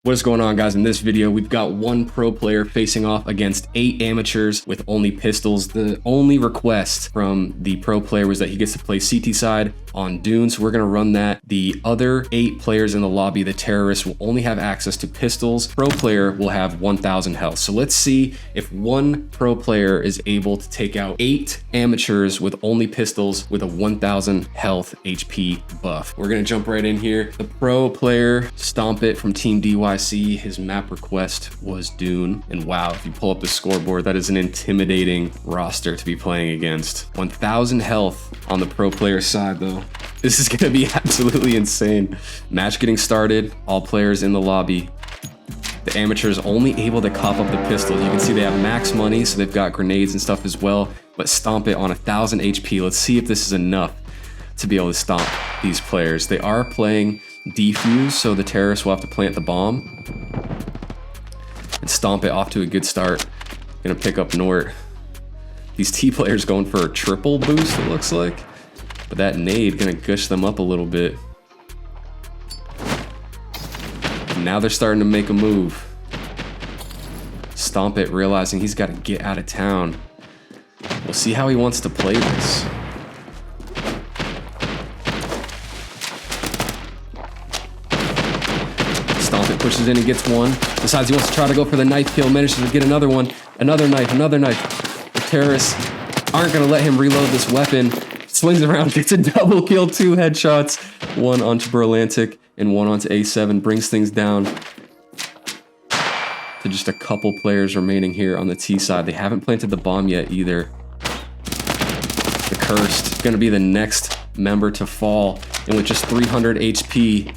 What is going on, guys? In this video, we've got one pro player facing off against 8 amateurs with only pistols. The only request from the pro player was that he gets to play CT side on Dune, so we're going to run that. The other 8 players in the lobby, the terrorists, will only have access to pistols. Pro player will have 1,000 health. So let's see if one pro player is able to take out 8 amateurs with only pistols with a 1,000 health HP buff. We're going to jump right in here. The pro player, Stompit from Team DYC, his map request was Dune. And wow, if you pull up the scoreboard, that is an intimidating roster to be playing against. 1,000 health on the pro player side though. This is gonna be absolutely insane. Match getting started, all players in the lobby. The amateurs only able to cop up the pistols. You can see they have max money, so they've got grenades and stuff as well, but Stompit on 1,000 HP. Let's see if this is enough to be able to stomp these players. They are playing defuse, so the terrorists will have to plant the bomb. And Stompit off to a good start. Gonna pick up Nort. These T players going for a triple boost, it looks like. But that nade gonna gush them up a little bit. And now they're starting to make a move. Stompit realizing he's got to get out of town. We'll see how he wants to play this. Stompit pushes in and gets one. Decides he wants to try to go for the knife kill. Manages to get another one. Another knife, another knife. The terrorists aren't gonna let him reload this weapon. Swings around, gets a double kill, 2 headshots. One onto Berlantic and one onto A7. Brings things down to just a couple players remaining here on the T side. They haven't planted the bomb yet either. The Cursed, gonna be the next member to fall. And with just 300 HP,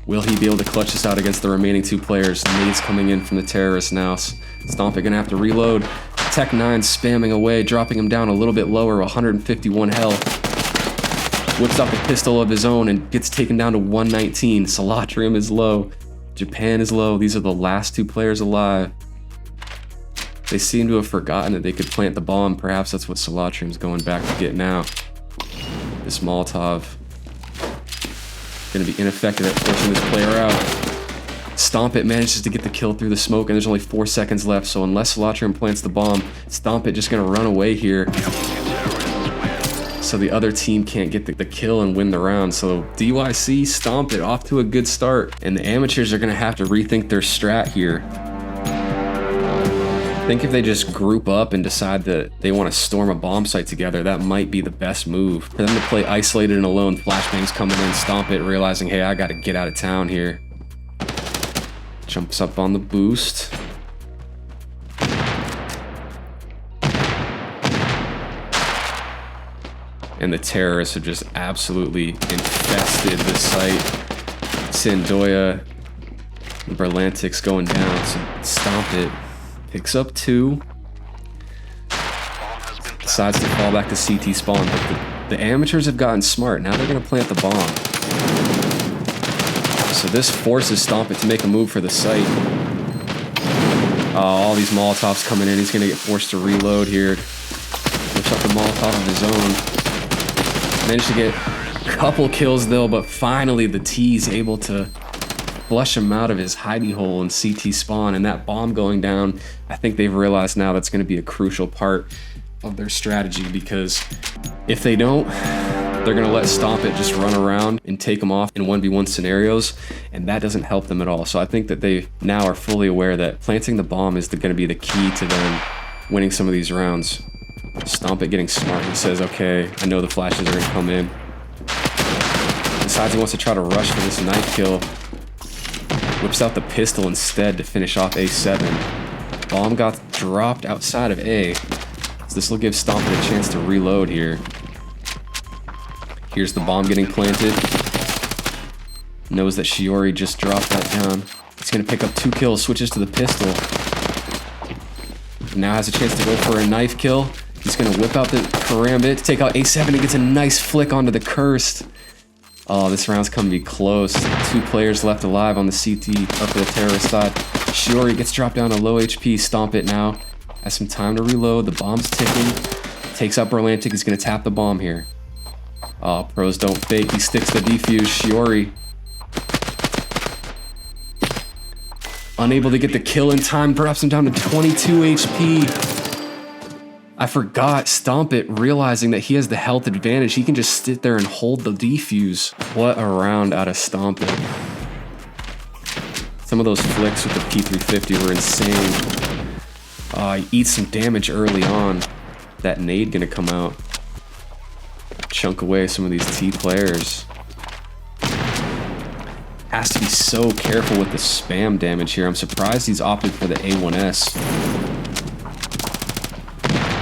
will he be able to clutch this out against the remaining 2 players? Nades coming in from the terrorists now. Stompit gonna have to reload. Tech 9 spamming away, dropping him down a little bit lower, 151 health. Whips out the pistol of his own and gets taken down to 119. Salatrium is low. Japan is low. These are the last 2 players alive. They seem to have forgotten that they could plant the bomb. Perhaps that's what Salatrium's going back to get now. This Molotov gonna be ineffective at forcing this player out. Stompit manages to get the kill through the smoke, and there's only 4 seconds left, so unless Salatrium plants the bomb, Stompit just gonna run away here. So the other team can't get the kill and win the round. So DYC, Stompit off to a good start, and the amateurs are gonna have to rethink their strat here. I think if they just group up and decide that they want to storm a bomb site together, that might be the best move. For them to play isolated and alone, flashbangs coming in, Stompit realizing, hey, I gotta get out of town here. Jumps up on the boost. And the terrorists have just absolutely infested the site. Sandoya and Berlantic's going down, so Stompit picks up 2. Decides to fall back to CT spawn, but the amateurs have gotten smart. Now they're gonna plant the bomb. So this forces Stompit to make a move for the site. All these Molotovs coming in. He's gonna get forced to reload here. Whips up the Molotov of his own. Managed to get a couple kills though, but finally the T's able to flush him out of his hidey hole in CT spawn, and that bomb going down, I think they've realized now that's gonna be a crucial part of their strategy, because if they don't, they're gonna let Stompit just run around and take them off in 1v1 scenarios, and that doesn't help them at all. So I think that they now are fully aware that planting the bomb is gonna be the key to them winning some of these rounds. Stompit getting smart. He says, okay, I know the flashes are gonna come in. Decides he wants to try to rush for this knife kill. Whips out the pistol instead to finish off A7. Bomb got dropped outside of A. So this will give Stompit a chance to reload here. Here's the bomb getting planted. Knows that Shiori just dropped that down. He's gonna pick up 2 kills, switches to the pistol. Now has a chance to go for a knife kill. He's gonna whip out the karambit to take out A7 and gets a nice flick onto the Cursed. Oh, this round's gonna be close. 2 players left alive on the CT up for the terrorist side. Shiori gets dropped down to low HP. Stompit now has some time to reload. The bomb's ticking. Takes out Berlantic. He's gonna tap the bomb here. Oh, pros don't fake. He sticks the defuse. Shiori Unable to get the kill in time, drops him down to 22 HP. I forgot Stompit, realizing that he has the health advantage. He can just sit there and hold the defuse. What a round out of Stompit. Some of those flicks with the P350 were insane. He eats some damage early on. That nade gonna come out. Chunk away some of these T players. Has to be so careful with the spam damage here. I'm surprised he's opted for the A1S.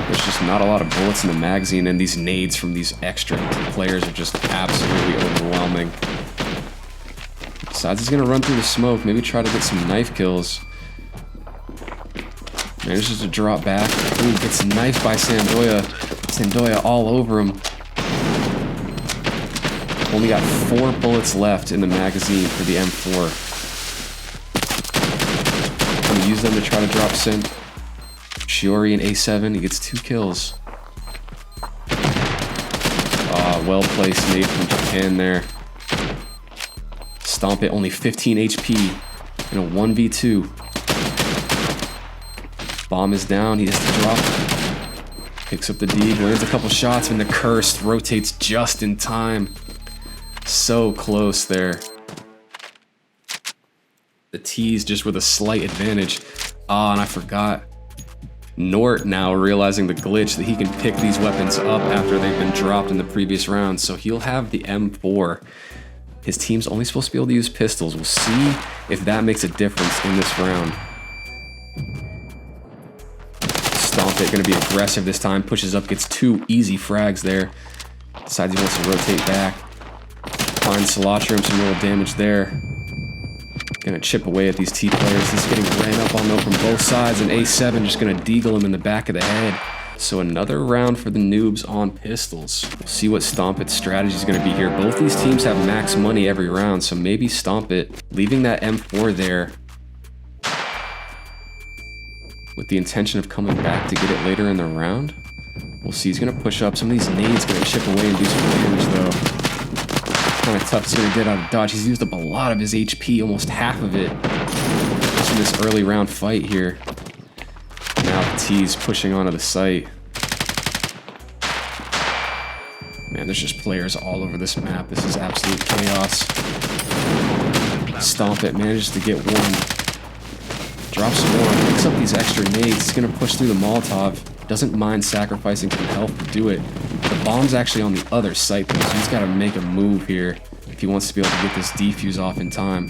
There's just not a lot of bullets in the magazine, and these nades from these extra players are just absolutely overwhelming. Decides he's gonna run through the smoke, maybe try to get some knife kills. Manages to drop back. Ooh, gets knifed by Sandoya. Sandoya all over him. Only got 4 bullets left in the magazine for the M4. Gonna use them to try to drop Sim. Shiori and A7, he gets 2 kills. Well placed nade from Japan there. Stompit only 15 HP in a 1v2. Bomb is down, he has to drop. Picks up the D, lands a couple shots, and the Cursed rotates just in time. So close there. The T's just with a slight advantage. And I forgot. Nort now realizing the glitch that he can pick these weapons up after they've been dropped in the previous round. So he'll have the M4. His team's only supposed to be able to use pistols. We'll see if that makes a difference in this round. Stompit gonna be aggressive this time. Pushes up, gets 2 easy frags there. Decides he wants to rotate back. Finds Solatrium, some real damage there. Gonna chip away at these T players. He's getting ran up on though from both sides, and A7 just gonna deagle him in the back of the head. So another round for the Noobs on pistols. We'll see what Stompit's strategy is gonna be here. Both these teams have max money every round, so maybe Stompit leaving that M4 there with the intention of coming back to get it later in the round. We'll see. He's gonna push up. Some of these nades gonna chip away and do some damage though. Kind of tough. He's gonna get out of dodge. He's used up a lot of his HP, almost half of it, just in this early round fight here. Now the T's pushing onto the site. Man, there's just players all over this map. This is absolute chaos. Stompit manages to get one. Drops some more. Picks up these extra nades. He's gonna push through the Molotov. Doesn't mind sacrificing some health to do it. The bomb's actually on the other site though, so he's got to make a move here if he wants to be able to get this defuse off in time.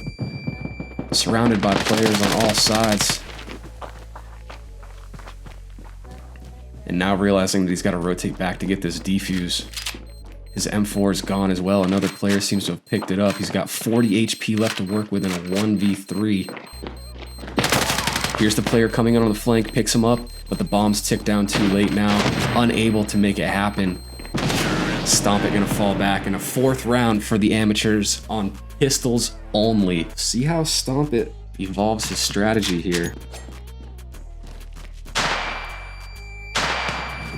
Surrounded by players on all sides. And now realizing that he's got to rotate back to get this defuse. His M4 is gone as well. Another player seems to have picked it up. He's got 40 HP left to work with in a 1v3. Here's the player coming in on the flank, picks him up, but the bombs tick down too late now. Unable to make it happen. Stompit gonna fall back in a 4th round for the amateurs on pistols only. See how Stompit evolves his strategy here.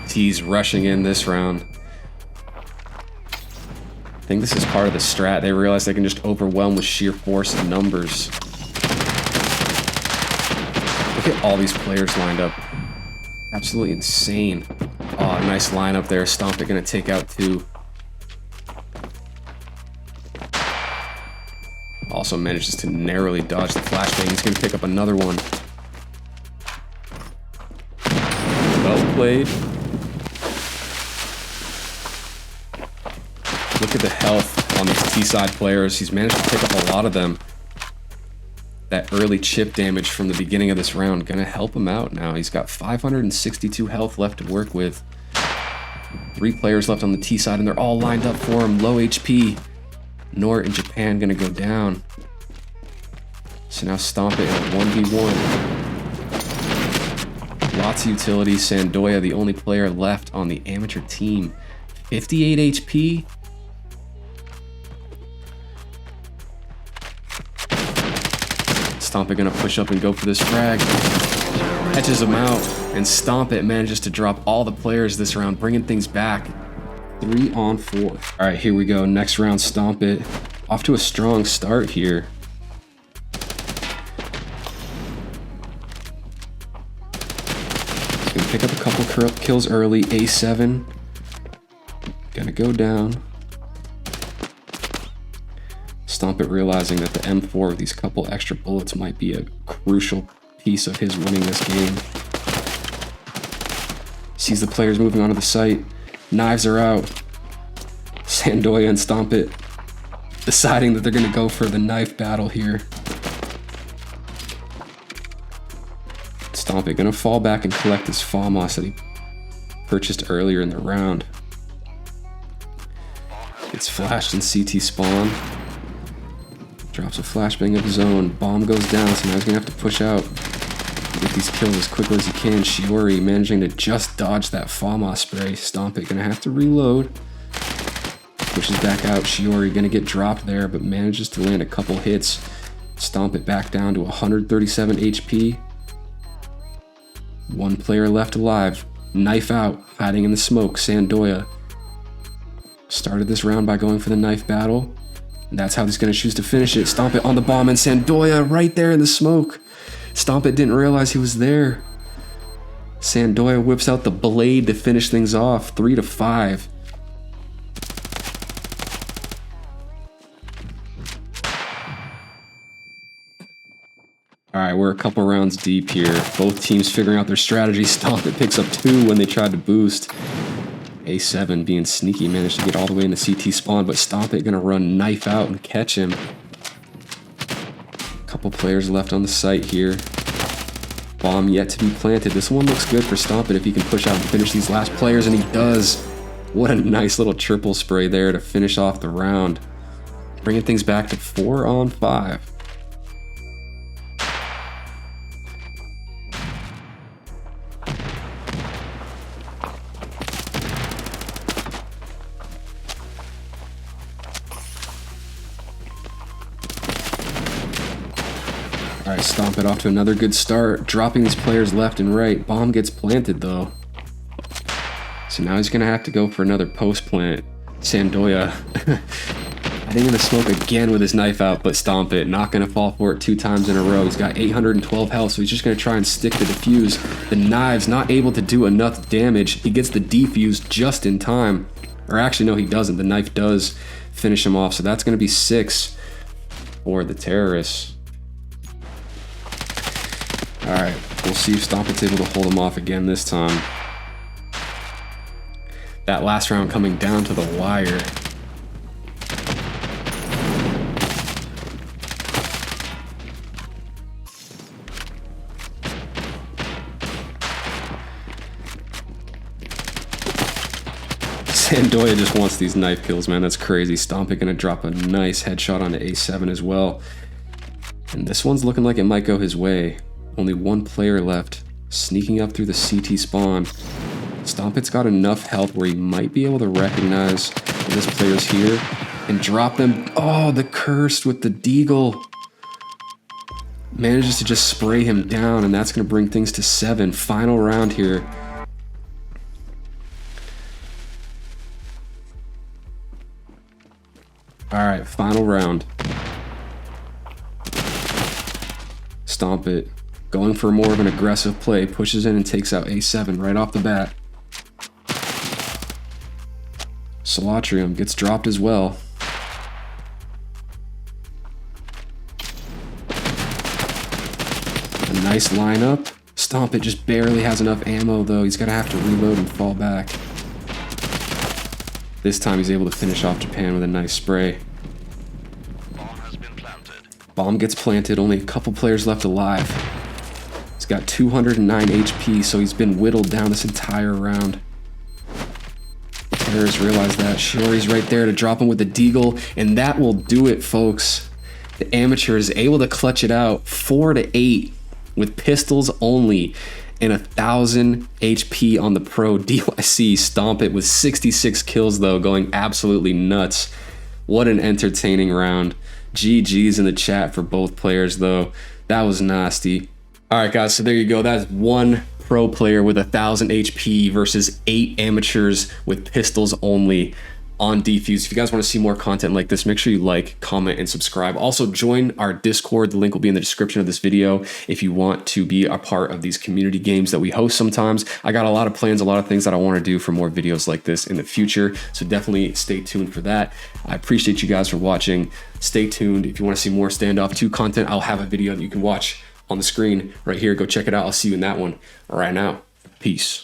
T's rushing in this round. I think this is part of the strat. They realize they can just overwhelm with sheer force and numbers. Look at all these players lined up. Absolutely insane. Oh, nice lineup there. Stompit gonna take out 2. Also manages to narrowly dodge the flashbang. He's gonna pick up another one. Well played. Look at the health on these T-side players. He's managed to pick up a lot of them. That early chip damage from the beginning of this round gonna help him out now. He's got 562 health left to work with. 3 players left on the T side, and they're all lined up for him. Low HP. Nort and Japan gonna go down. So now Stompit in a 1v1. Lots of utility. Sandoya, the only player left on the amateur team. 58 HP. Stompit gonna push up and go for this frag. Catches him out, and Stompit manages to drop all the players this round, bringing things back. 3 on 4. All right, here we go. Next round, Stompit. Off to a strong start here. Gonna pick up a couple kills early. A7. Gonna go down. Stompit realizing that the M4 with these couple extra bullets might be a crucial piece of his winning this game. Sees the players moving onto the site. Knives are out. Sandoya and Stompit deciding that they're gonna go for the knife battle here. Stompit gonna fall back and collect his FAMAS that he purchased earlier in the round. Gets flashed in CT spawn. Drops a flashbang of his own. Bomb goes down, so now he's gonna have to push out. Get these kills as quickly as he can. Shiori managing to just dodge that FAMAS spray. Stompit gonna have to reload. Pushes back out. Shiori gonna get dropped there, but manages to land a couple hits. Stompit back down to 137 HP. One player left alive. Knife out, hiding in the smoke. Sandoya started this round by going for the knife battle. And that's how he's gonna choose to finish it. Stompit on the bomb and Sandoya right there in the smoke. Stompit didn't realize he was there. Sandoya whips out the blade to finish things off. 3-5. All right, we're a couple rounds deep here. Both teams figuring out their strategy. Stompit picks up 2 when they tried to boost. A7 being sneaky, managed to get all the way into CT spawn, but Stompit gonna run knife out and catch him. Couple players left on the site here. Bomb yet to be planted. This one looks good for Stompit if he can push out and finish these last players, and he does. What a nice little triple spray there to finish off the round. Bringing things back to 4-on-5. All right, Stompit off to another good start, dropping these players left and right. Bomb gets planted though. So now he's gonna have to go for another post plant. Sandoya hiding in the smoke again with his knife out, but Stompit not gonna fall for it 2 times in a row. He's got 812 health, so he's just gonna try and stick the defuse. The knives not able to do enough damage. He gets the defuse just in time. Or actually, no, he doesn't. The knife does finish him off, so that's gonna be 6 for the terrorists. All right, we'll see if Stompit's able to hold him off again this time. That last round coming down to the wire. Sandoya just wants these knife kills, man. That's crazy. Stompit gonna drop a nice headshot onto A7 as well. And this one's looking like it might go his way. Only 1 player left, sneaking up through the CT spawn. Stompit's got enough health where he might be able to recognize this player's here and drop them. Oh, the cursed with the deagle. Manages to just spray him down, and that's gonna bring things to 7. Final round here. All right, final round. Stompit going for more of an aggressive play, pushes in and takes out A7 right off the bat. Salatrium gets dropped as well. A nice lineup. Stompit just barely has enough ammo though. He's gonna have to reload and fall back. This time he's able to finish off Japan with a nice spray. Bomb gets planted, only a couple players left alive. He's got 209 HP, so he's been whittled down this entire round. Terrorists realize that. Shiori's right there to drop him with the deagle, and that will do it, folks. The amateur is able to clutch it out 4-8 with pistols only and 1,000 HP on the pro. DYC Stompit with 66 kills, though, going absolutely nuts. What an entertaining round. GG's in the chat for both players, though. That was nasty. All right, guys, so there you go. That's 1 pro player with 1,000 HP versus 8 amateurs with pistols only. on Defuse. If you guys want to see more content like this, make sure you like, comment, and subscribe. Also, join our Discord. The link will be in the description of this video if you want to be a part of these community games that we host sometimes. I got a lot of plans, a lot of things that I want to do for more videos like this in the future, so definitely stay tuned for that. I appreciate you guys for watching. Stay tuned. If you want to see more Standoff 2 content, I'll have a video that you can watch on the screen right here. Go check it out. I'll see you in that one. All right, now, peace.